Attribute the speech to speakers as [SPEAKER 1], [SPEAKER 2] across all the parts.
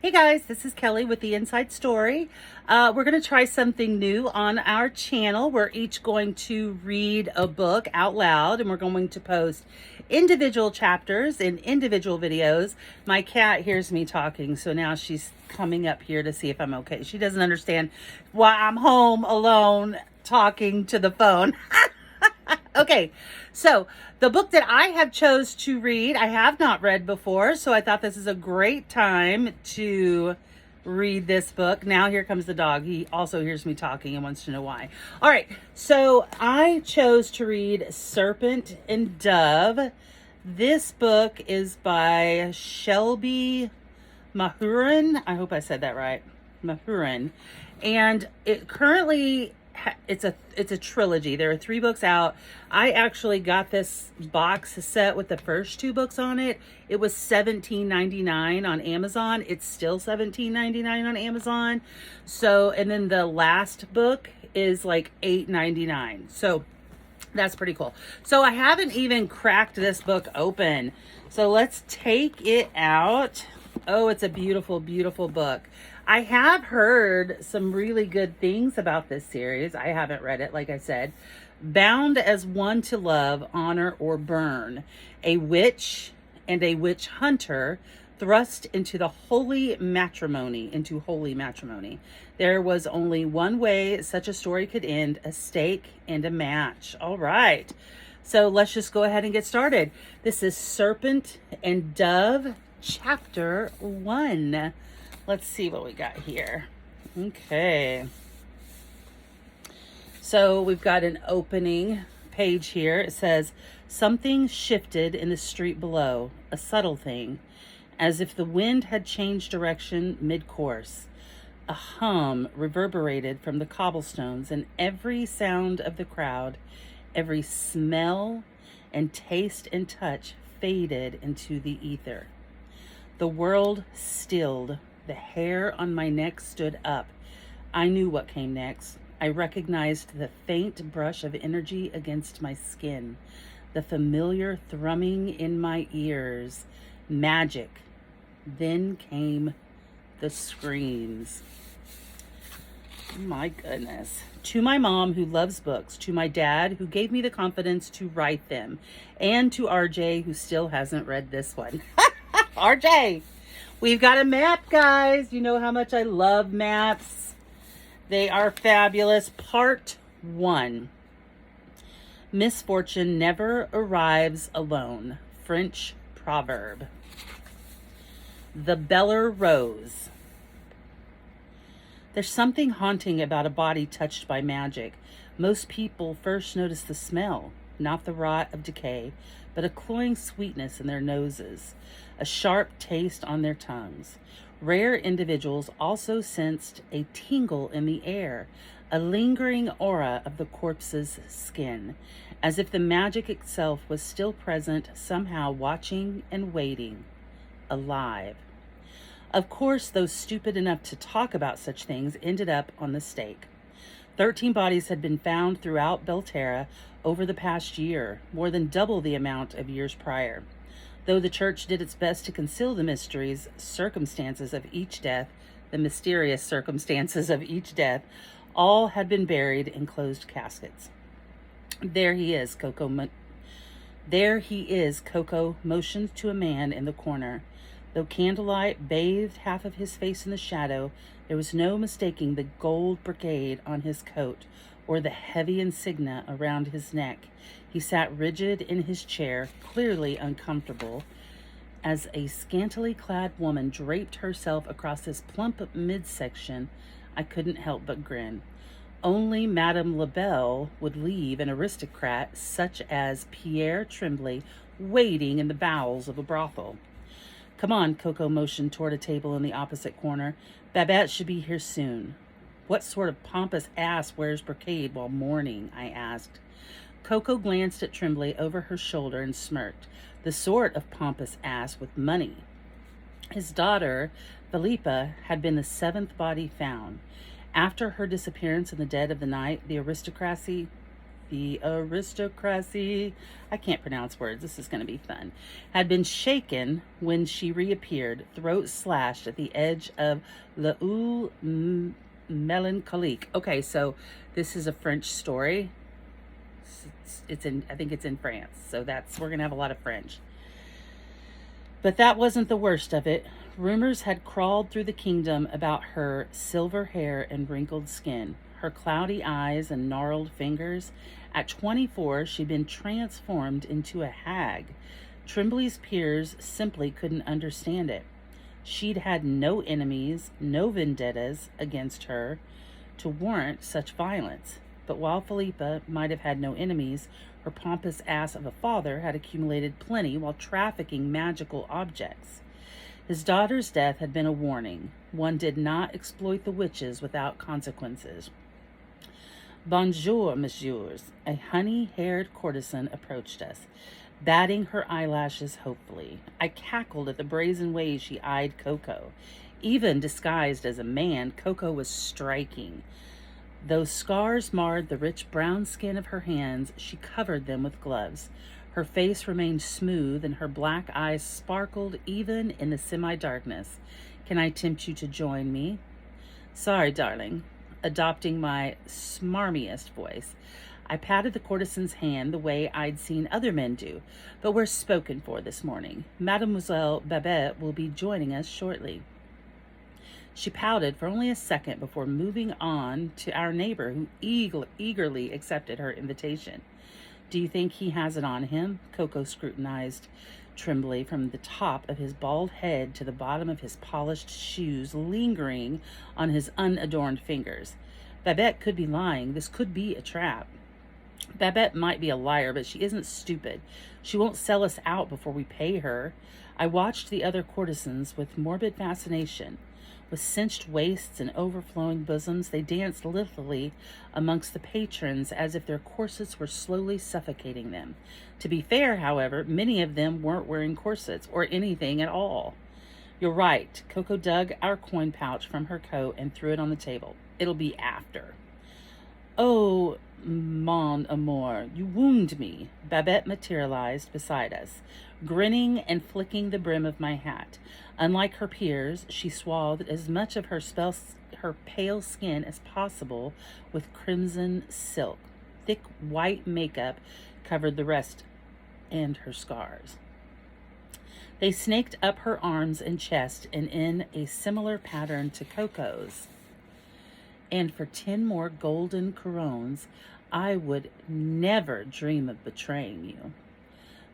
[SPEAKER 1] Hey guys, this is Kelly with the Inside Story. We're going to try something new on our channel. We're each going to read a book out loud and we're going to post individual chapters in individual videos. My cat hears me talking, so now she's coming up here to see if I'm okay. She doesn't understand why I'm home alone talking to the phone. Okay, so the book that I have chose to read, I have not read before, so I thought this is a great time to read this book. Now here comes the dog. He also hears me talking and wants to know why. All right, so I chose to read Serpent and Dove. This book is by Shelby Mahurin. I hope I said that right. Mahurin. And it currently it's a trilogy. There are 3 books out. I actually got this box set with the first 2 books on it. It was $17.99 on Amazon. It's still $17.99 on Amazon. So, and then the last book is like $8.99. So that's pretty cool. So I haven't even cracked this book open. So let's take it out. Oh, it's a beautiful, beautiful book. I have heard some really good things about this series. I haven't read it, like I said. Bound as one to love, honor, or burn. A witch and a witch hunter thrust into holy matrimony. There was only one way such a story could end: a stake and a match. All right. So let's just go ahead and get started. This is Serpent and Dove, Chapter 1. Let's see what we got here. Okay. So we've got an opening page here. It says, something shifted in the street below, a subtle thing, as if the wind had changed direction mid-course. A hum reverberated from the cobblestones, and every sound of the crowd, every smell and taste and touch faded into the ether. The world stilled. The hair on my neck stood up. I knew what came next. I recognized the faint brush of energy against my skin, the familiar thrumming in my ears. Magic. Then came the screams. My goodness. To my mom, who loves books, to my dad, who gave me the confidence to write them, and to RJ, who still hasn't read this one. RJ! We've got a map, guys. You know how much I love maps. They are fabulous. Part 1. Misfortune never arrives alone. French proverb. The Beller Rose. There's something haunting about a body touched by magic. Most people first notice the smell, not the rot of decay, but a cloying sweetness in their noses, a sharp taste on their tongues. Rare individuals also sensed a tingle in the air, a lingering aura of the corpse's skin, as if the magic itself was still present, somehow watching and waiting, alive. Of course, those stupid enough to talk about such things ended up on the stake. 13 bodies had been found throughout Belterra over the past year, more than double the amount of years prior. Though the church did its best to conceal the mysterious circumstances of each death, all had been buried in closed caskets. There he is, Coco motioned to a man in the corner. Though candlelight bathed half of his face in the shadow, there was no mistaking the gold brocade on his coat or the heavy insignia around his neck. He sat rigid in his chair, clearly uncomfortable, as a scantily clad woman draped herself across his plump midsection. I couldn't help but grin. Only Madame Labelle would leave an aristocrat such as Pierre Tremblay waiting in the bowels of a brothel. Come on, Coco motioned toward a table in the opposite corner. Babette should be here soon. What sort of pompous ass wears brocade while mourning? I asked. Coco glanced at Tremblay over her shoulder and smirked. The sort of pompous ass with money. His daughter, Philippa, had been the 7th body found. After her disappearance in the dead of the night, the aristocracy The aristocracy, I can't pronounce words, this is going to be fun, had been shaken when she reappeared, throat slashed at the edge of Le Oul Melancholique. Okay, so this is a French story. It's in, I think it's in France, so we're going to have a lot of French. But that wasn't the worst of it. Rumors had crawled through the kingdom about her silver hair and wrinkled skin, her cloudy eyes and gnarled fingers. At 24, she'd been transformed into a hag. Tremblay's peers simply couldn't understand it. She'd had no enemies, no vendettas against her to warrant such violence. But while Philippa might have had no enemies, her pompous ass of a father had accumulated plenty while trafficking magical objects. His daughter's death had been a warning. One did not exploit the witches without consequences. Bonjour, messieurs. A honey-haired courtesan approached us, batting her eyelashes hopefully. I cackled at the brazen way she eyed Coco. Even disguised as a man, Coco was striking. Though scars marred the rich brown skin of her hands, she covered them with gloves. Her face remained smooth and her black eyes sparkled even in the semi-darkness. Can I tempt you to join me? Sorry, darling. Adopting my smarmiest voice, I patted the courtesan's hand the way I'd seen other men do, but we're spoken for this morning. Mademoiselle Babette will be joining us shortly. She pouted for only a second before moving on to our neighbor, who eagerly accepted her invitation. Do you think he has it on him? Coco scrutinized Tremblay from the top of his bald head to the bottom of his polished shoes, lingering on his unadorned fingers. Babette could be lying. This could be a trap. Babette might be a liar, but she isn't stupid. She won't sell us out before we pay her. I watched the other courtesans with morbid fascination. With cinched waists and overflowing bosoms, they danced lithely amongst the patrons as if their corsets were slowly suffocating them. To be fair, however, many of them weren't wearing corsets or anything at all. You're right. Coco dug our coin pouch from her coat and threw it on the table. It'll be after. Oh, mon amour, you wound me. Babette materialized beside us, grinning and flicking the brim of my hat. Unlike her peers, she swathed as much of her pale skin as possible with crimson silk. Thick white makeup covered the rest and her scars. They snaked up her arms and chest and in a similar pattern to Coco's. And for 10 more golden corones, I would never dream of betraying you.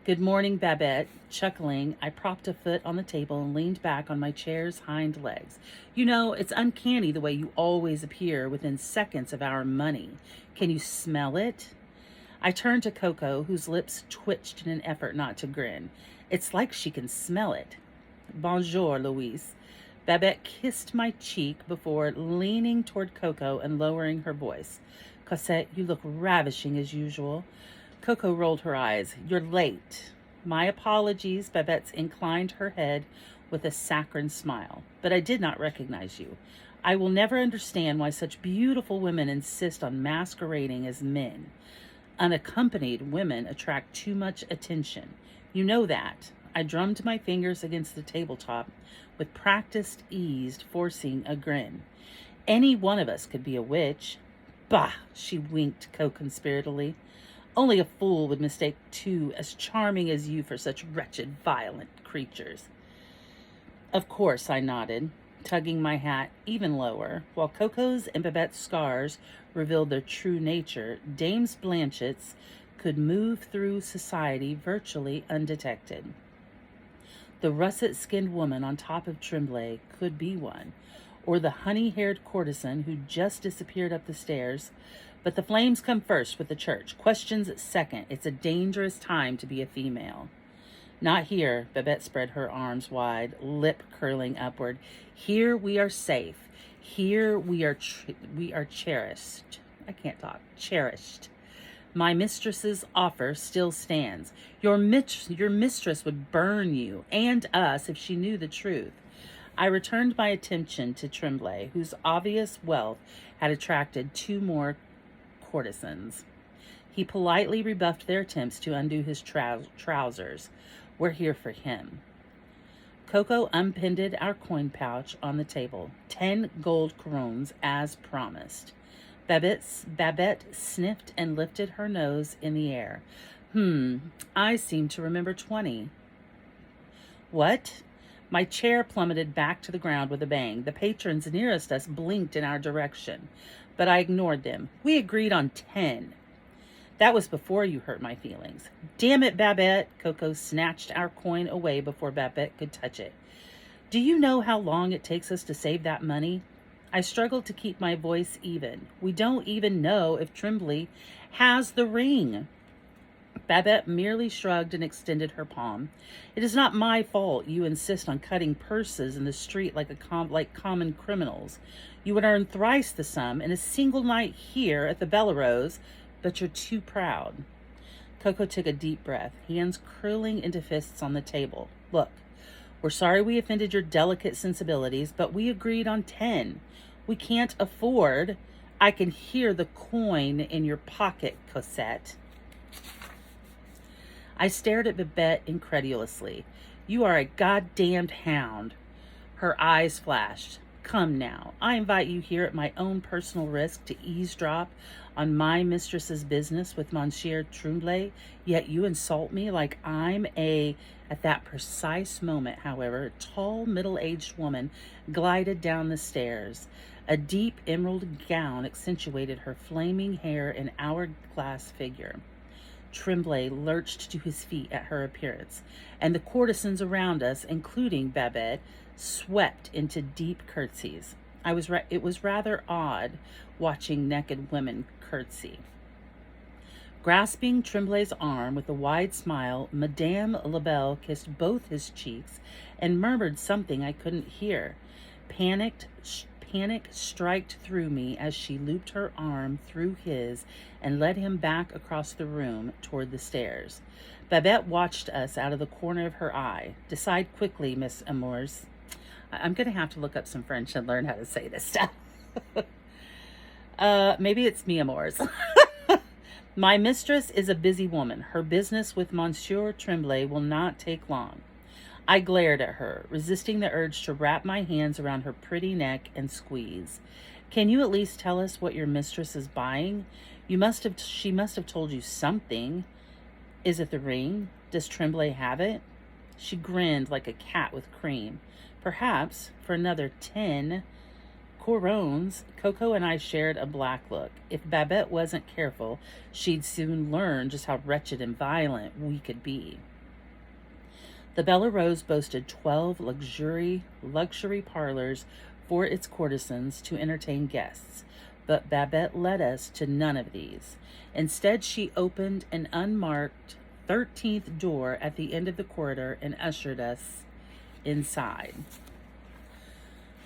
[SPEAKER 1] Good morning, Babette. Chuckling, I propped a foot on the table and leaned back on my chair's hind legs. You know, it's uncanny the way you always appear within seconds of our money. Can you smell it? I turned to Coco, whose lips twitched in an effort not to grin. It's like she can smell it. Bonjour, Louise. Babette kissed my cheek before leaning toward Coco and lowering her voice. Cosette, you look ravishing as usual. Coco rolled her eyes. You're late. My apologies. Babette inclined her head with a saccharine smile. But I did not recognize you. I will never understand why such beautiful women insist on masquerading as men. Unaccompanied women attract too much attention. You know that. I drummed my fingers against the tabletop with practiced ease, forcing a grin. Any one of us could be a witch. Bah, she winked co-conspiratedly. Only a fool would mistake two as charming as you for such wretched, violent creatures. Of course, I nodded, tugging my hat even lower. While Coco's and Babette's scars revealed their true nature, Dames Blanchett's could move through society virtually undetected. The russet-skinned woman on top of Tremblay could be one, or the honey-haired courtesan who just disappeared up the stairs. But the flames come first with the church. Questions second. It's a dangerous time to be a female. Not here. Babette spread her arms wide, lip curling upward. Here we are safe. Here we are cherished. I can't talk. Cherished. My mistress's offer still stands. Your mistress would burn you and us if she knew the truth. I returned my attention to Tremblay, whose obvious wealth had attracted 2 more courtesans. He politely rebuffed their attempts to undo his trousers. We're here for him. Coco unpinned our coin pouch on the table. 10 gold crowns, as promised. Babette sniffed and lifted her nose in the air. I seem to remember 20. What? My chair plummeted back to the ground with a bang. The patrons nearest us blinked in our direction, but I ignored them. We agreed on 10. That was before you hurt my feelings. Damn it, Babette. Coco snatched our coin away before Babette could touch it. Do you know how long it takes us to save that money? I struggled to keep my voice even. We don't even know if Tremblay has the ring. Babette merely shrugged and extended her palm. It is not my fault you insist on cutting purses in the street like common criminals. You would earn thrice the sum in a single night here at the Bellerose, but you're too proud. Coco took a deep breath, hands curling into fists on the table. Look, we're sorry we offended your delicate sensibilities, but we agreed on 10. We can't afford. I can hear the coin in your pocket, Cosette. I stared at Babette incredulously. You are a goddamned hound. Her eyes flashed. Come now, I invite you here at my own personal risk to eavesdrop on my mistress's business with Monsieur Tremblay, yet you insult me like I'm a... At that precise moment, however, a tall, middle-aged woman glided down the stairs. A deep emerald gown accentuated her flaming hair and hourglass figure. Tremblay lurched to his feet at her appearance, and the courtesans around us, including Babette, swept into deep curtsies. It was rather odd watching naked women curtsy. Grasping Tremblay's arm with a wide smile, Madame Labelle kissed both his cheeks and murmured something I couldn't hear. Panic striked through me as she looped her arm through his and led him back across the room toward the stairs. Babette watched us out of the corner of her eye. Decide quickly, Miss Amours. I'm going to have to look up some French and learn how to say this stuff. Maybe it's mi amours. My mistress is a busy woman. Her business with Monsieur Tremblay will not take long. I glared at her, resisting the urge to wrap my hands around her pretty neck and squeeze. Can you at least tell us what your mistress is buying? She must have told you something. Is it the ring? Does Tremblay have it? She grinned like a cat with cream. Perhaps for another 10 corons. Coco and I shared a black look. If Babette wasn't careful, she'd soon learn just how wretched and violent we could be. The Bellerose boasted 12 luxury parlors for its courtesans to entertain guests, but Babette led us to none of these. Instead, she opened an unmarked 13th door at the end of the corridor and ushered us inside.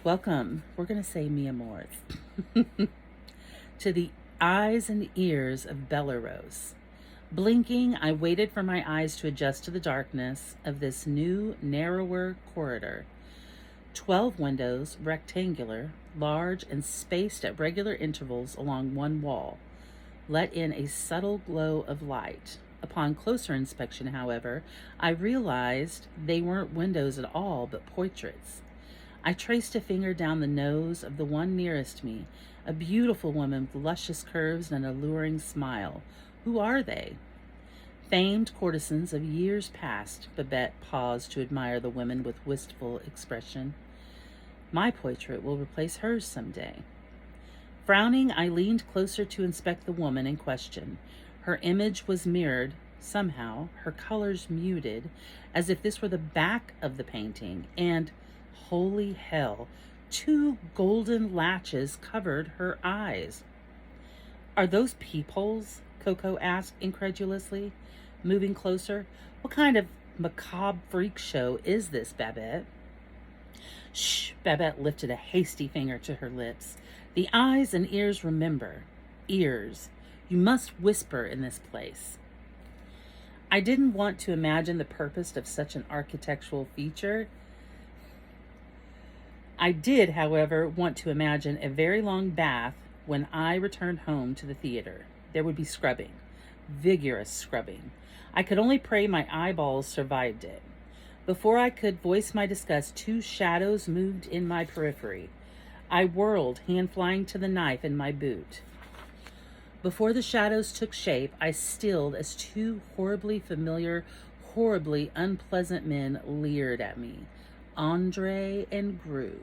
[SPEAKER 1] Welcome, we're going to say mi amours, to the eyes and ears of Bellerose. Blinking, I waited for my eyes to adjust to the darkness of this new, narrower corridor. 12 windows, rectangular, large, and spaced at regular intervals along one wall, let in a subtle glow of light. Upon closer inspection, however, I realized they weren't windows at all, but portraits. I traced a finger down the nose of the one nearest me, a beautiful woman with luscious curves and an alluring smile. Who are they? Famed courtesans of years past. Babette paused to admire the women with wistful expression. My portrait will replace hers someday. Frowning, I leaned closer to inspect the woman in question. Her image was mirrored, somehow, her colors muted, as if this were the back of the painting, and, holy hell, 2 golden latches covered her eyes. Are those peepholes? Coco asked incredulously, moving closer. What kind of macabre freak show is this, Babette? Shh, Babette lifted a hasty finger to her lips. The eyes and ears remember. Ears. You must whisper in this place. I didn't want to imagine the purpose of such an architectural feature. I did, however, want to imagine a very long bath when I returned home to the theater. There would be scrubbing. vigorous scrubbing. I could only pray my eyeballs survived it. Before I could voice my disgust, two shadows moved in my periphery. I whirled, hand flying to the knife in my boot. Before the shadows took shape, I stilled as two horribly familiar, horribly unpleasant men leered at me. Andre and Gru.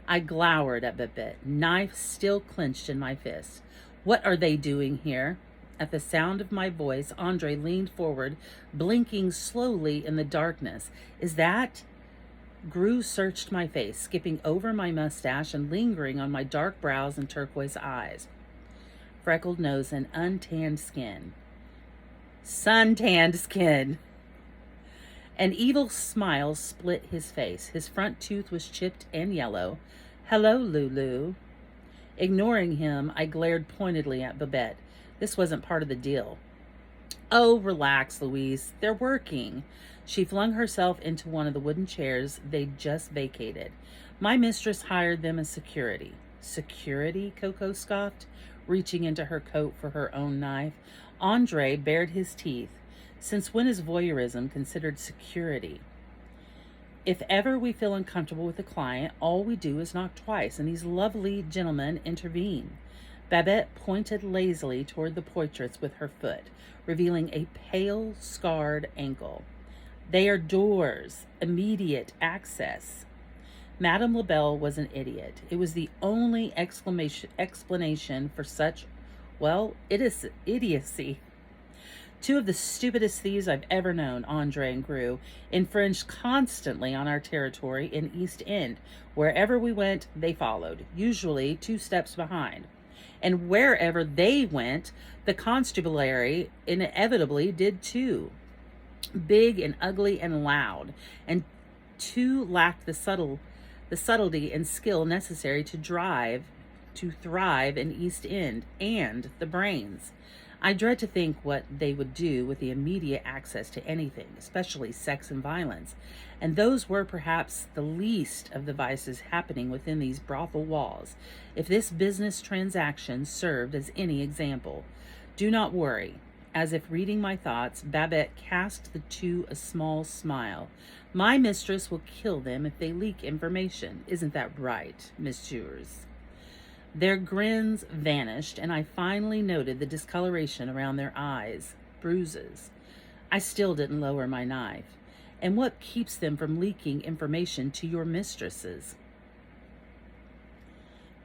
[SPEAKER 1] I glowered at Babette, knife still clenched in my fist. What are they doing here? At the sound of my voice, Andre leaned forward, blinking slowly in the darkness. Is that? Gru searched my face, skipping over my mustache and lingering on my dark brows and turquoise eyes. Freckled nose and untanned skin. Sun-tanned skin. An evil smile split his face. His front tooth was chipped and yellow. Hello, Lulu. Ignoring him, I glared pointedly at Babette. This wasn't part of the deal. Oh, relax, Louise. They're working. She flung herself into one of the wooden chairs they'd just vacated. My mistress hired them as security. Security? Coco scoffed, reaching into her coat for her own knife. Andre bared his teeth. Since when is voyeurism considered security? If ever we feel uncomfortable with a client, all we do is knock twice, and these lovely gentlemen intervene. Babette pointed lazily toward the portraits with her foot, revealing a pale, scarred ankle. They are doors, immediate access. Madame Labelle was an idiot. It was the only explanation for such, well, it is idiocy. Two of the stupidest thieves I've ever known, Andre and Gru, infringed constantly on our territory in East End. Wherever we went, they followed, usually 2 steps behind. And wherever they went, the constabulary inevitably did too. Big and ugly and loud, and two lacked the subtlety and skill necessary to thrive in East End, and the brains. I dread to think what they would do with the immediate access to anything, especially sex and violence. And those were perhaps the least of the vices happening within these brothel walls, if this business transaction served as any example. Do not worry. As if reading my thoughts, Babette cast the two a small smile. My mistress will kill them if they leak information. Isn't that right, messieurs? Their grins vanished, and I finally noted the discoloration around their eyes, bruises. I still didn't lower my knife. And what keeps them from leaking information to your mistresses?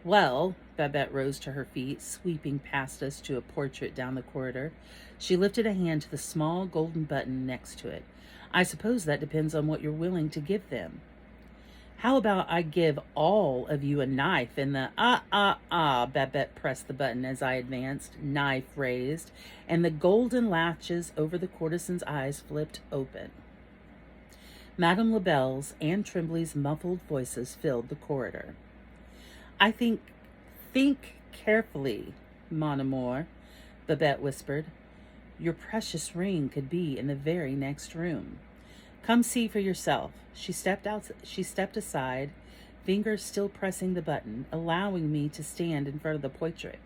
[SPEAKER 1] Well, Babette rose to her feet, sweeping past us to a portrait down the corridor. She lifted a hand to the small golden button next to it. I suppose that depends on what you're willing to give them. How about I give all of you a knife in the Babette pressed the button as I advanced, knife raised, and the golden latches over the courtesan's eyes flipped open. Madame Labelle's and Tremblay's muffled voices filled the corridor. I think carefully, mon amour, Babette whispered. Your precious ring could be in the very next room. Come see for yourself. She stepped aside, fingers still pressing the button, allowing me to stand in front of the portrait.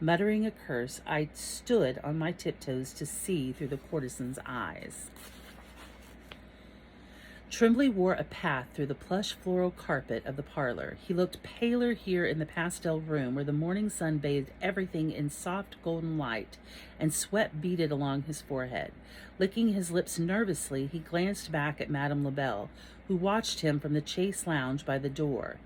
[SPEAKER 1] Muttering a curse, I stood on my tiptoes to see through the courtesan's eyes. Tremblay wore a path through the plush floral carpet of the parlor. He looked paler here in the pastel room where the morning sun bathed everything in soft golden light, and sweat beaded along his forehead. Licking his lips nervously, he glanced back at Madame Labelle, who watched him from the chaise lounge by the door.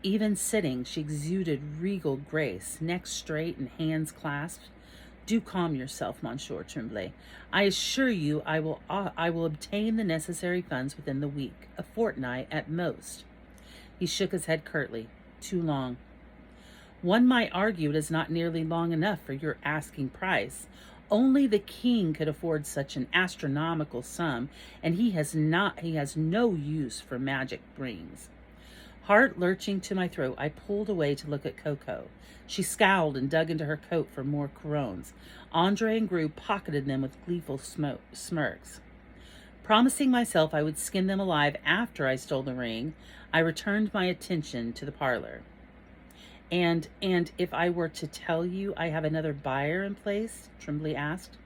[SPEAKER 1] Even sitting, she exuded regal grace, neck straight and hands clasped. Do calm yourself, Monsieur Tremblay. I assure you I will obtain the necessary funds within the week, a fortnight at most. He shook his head curtly. Too long. One might argue it is not nearly long enough for your asking price. Only the king could afford such an astronomical sum, and he has no use for magic rings. Heart lurching to my throat, I pulled away to look at Coco. She scowled and dug into her coat for more corons. Andre and Gru pocketed them with gleeful smirks. Promising myself I would skin them alive after I stole the ring, I returned my attention to the parlor. And if I were to tell you I have another buyer in place? Tremblay asked.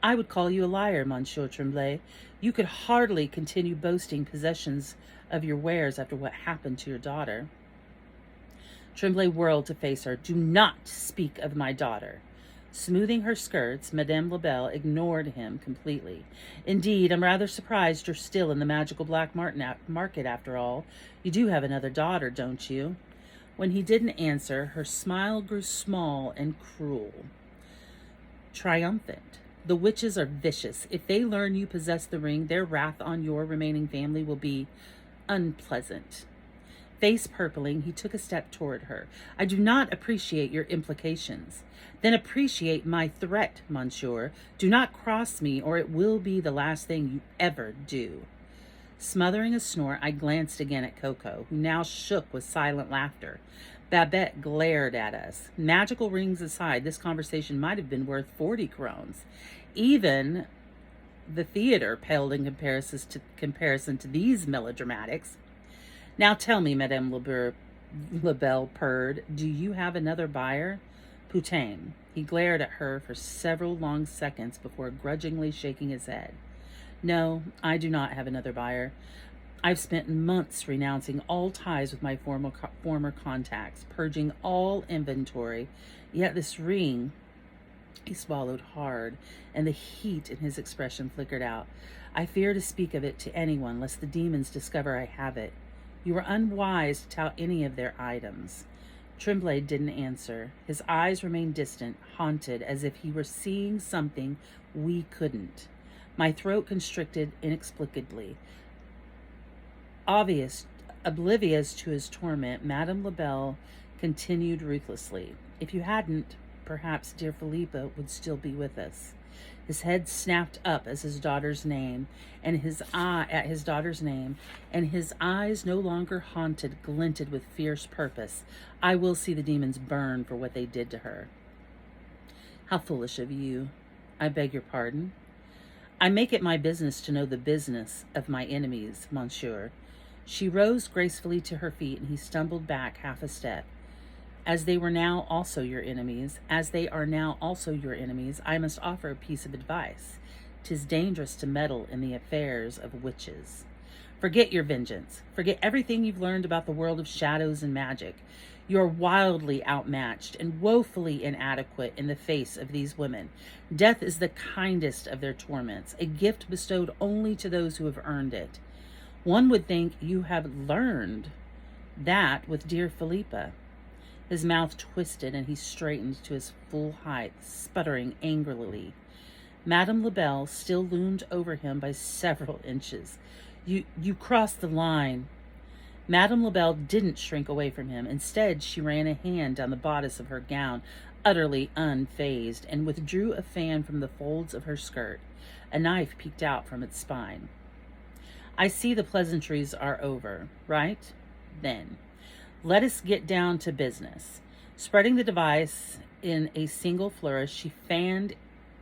[SPEAKER 1] I would call you a liar, Monsieur Tremblay. You could hardly continue boasting possessions of your wares after what happened to your daughter. Tremblay whirled to face her. Do not speak of my daughter. Smoothing her skirts, Madame Labelle ignored him completely. Indeed, I'm rather surprised you're still in the magical black market after all. You do have another daughter, don't you? When he didn't answer, her smile grew small and cruel. Triumphant. The witches are vicious. If they learn you possess the ring, their wrath on your remaining family will be unpleasant. Face purpling, he took a step toward her. I do not appreciate your implications. Then appreciate my threat, monsieur. Do not cross me, or it will be the last thing you ever do. Smothering a snort, I glanced again at Coco, who now shook with silent laughter. Babette glared at us. Magical rings aside, this conversation might have been worth 40 crowns. Even the theater paled in comparison to these melodramatics. Now tell me, Madame Labelle purred, do you have another buyer? Putain. He glared at her for several long seconds before grudgingly shaking his head. No, I do not have another buyer. I've spent months renouncing all ties with my former contacts, purging all inventory. Yet this ring, he swallowed hard, and the heat in his expression flickered out. I fear to speak of it to anyone, lest the demons discover I have it. You were unwise to tout any of their items. Tremblay didn't answer. His eyes remained distant, haunted, as if he were seeing something we couldn't. My throat constricted inexplicably. Oblivious to his torment, Madame Labelle continued ruthlessly. If you hadn't, perhaps dear Philippa would still be with us. His head snapped up at his daughter's name, and his eyes no longer haunted, glinted with fierce purpose. I will see the demons burn for what they did to her. How foolish of you. I beg your pardon. I make it my business to know the business of my enemies, monsieur. She rose gracefully to her feet, and he stumbled back half a step. As they are now also your enemies, I must offer a piece of advice. 'Tis dangerous to meddle in the affairs of witches. Forget your vengeance. Forget everything you've learned about the world of shadows and magic. You are wildly outmatched and woefully inadequate in the face of these women. Death is the kindest of their torments, a gift bestowed only to those who have earned it. One would think you have learned that with dear Philippa. His mouth twisted and he straightened to his full height, sputtering angrily. Madame Labelle still loomed over him by several inches. You crossed the line. Madame Labelle didn't shrink away from him. Instead, she ran a hand down the bodice of her gown, utterly unfazed, and withdrew a fan from the folds of her skirt. A knife peeked out from its spine. I see the pleasantries are over, right? Then, let us get down to business. Spreading the device in a single flourish, she fanned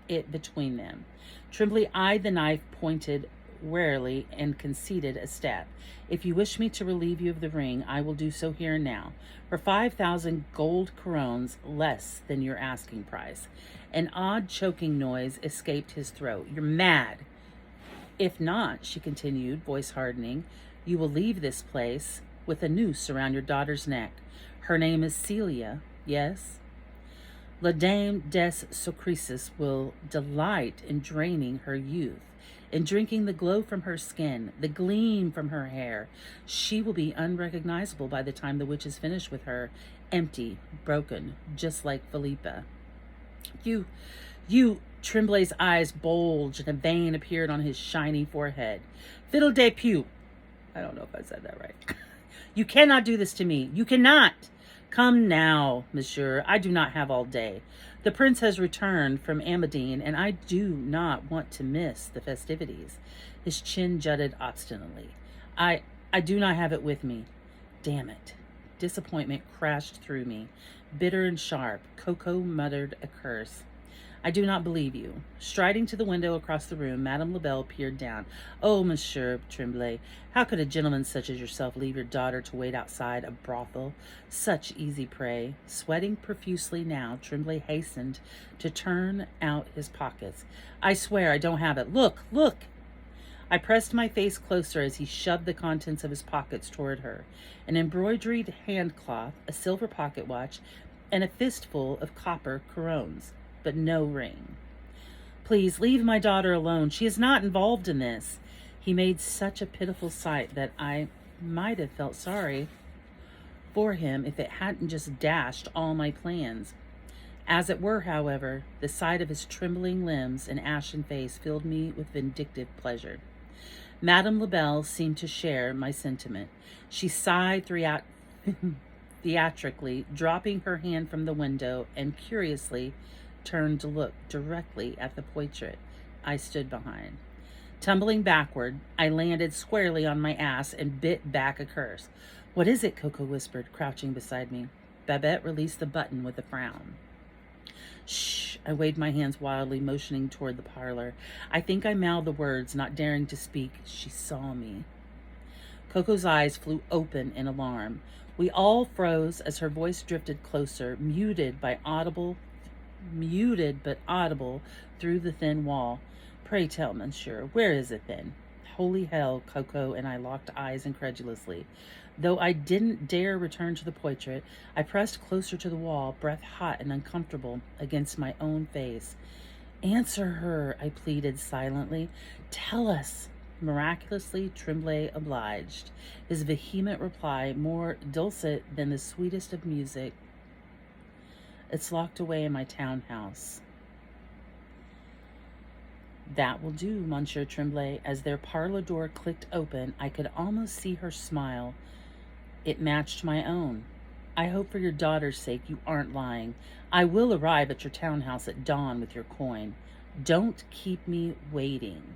[SPEAKER 1] it between them. Tremblay eyed the knife, pointed warily, and conceded a step. If you wish me to relieve you of the ring, I will do so here and now, for 5,000 gold crowns less than your asking price. An odd choking noise escaped his throat. You're mad. If not, she continued, voice hardening, you will leave this place with a noose around your daughter's neck. Her name is Celia, yes? La Dame des Socresis will delight in draining her youth, in drinking the glow from her skin, the gleam from her hair. She will be unrecognizable by the time the witch is finished with her, empty, broken, just like Philippa. You, Tremblay's eyes bulged and a vein appeared on his shiny forehead. Fiddle de pew. I don't know if I said that right. You cannot do this to me. You cannot. Come now, monsieur. I do not have all day. The prince has returned from Amadine, and I do not want to miss the festivities. His chin jutted obstinately. I do not have it with me. Damn it. Disappointment crashed through me. Bitter and sharp, Coco muttered a curse. I do not believe you. Striding to the window across the room, Madame Labelle peered down. Oh, Monsieur Tremblay, how could a gentleman such as yourself leave your daughter to wait outside a brothel? Such easy prey. Sweating profusely now, Tremblay hastened to turn out his pockets. I swear I don't have it. Look, look! I pressed my face closer as he shoved the contents of his pockets toward her. An embroidered handcloth, a silver pocket watch, and a fistful of copper couronnes, but no ring. Please leave my daughter alone. She is not involved in this. He made such a pitiful sight that I might have felt sorry for him if it hadn't just dashed all my plans. As it were, however, the sight of his trembling limbs and ashen face filled me with vindictive pleasure. Madame Labelle seemed to share my sentiment. She sighed theatrically, dropping her hand from the window, and curiously turned to look directly at the portrait I stood behind. Tumbling backward, I landed squarely on my ass and bit back a curse. What is it? Coco whispered, crouching beside me. Babette released the button with a frown. Shh, I waved my hands wildly, motioning toward the parlor. I think I mouthed the words, not daring to speak. She saw me. Coco's eyes flew open in alarm. We all froze as her voice drifted closer, muted but audible through the thin wall. Pray tell, monsieur, where is it then? Holy hell, Coco and I locked eyes incredulously. Though I didn't dare return to the portrait, I pressed closer to the wall, breath hot and uncomfortable against my own face. Answer her, I pleaded silently. Tell us. Miraculously, Tremblay obliged, his vehement reply more dulcet than the sweetest of music. It's locked away in my townhouse. That will do, Monsieur Tremblay. As their parlor door clicked open, I could almost see her smile. It matched my own. I hope for your daughter's sake you aren't lying. I will arrive at your townhouse at dawn with your coin. Don't keep me waiting.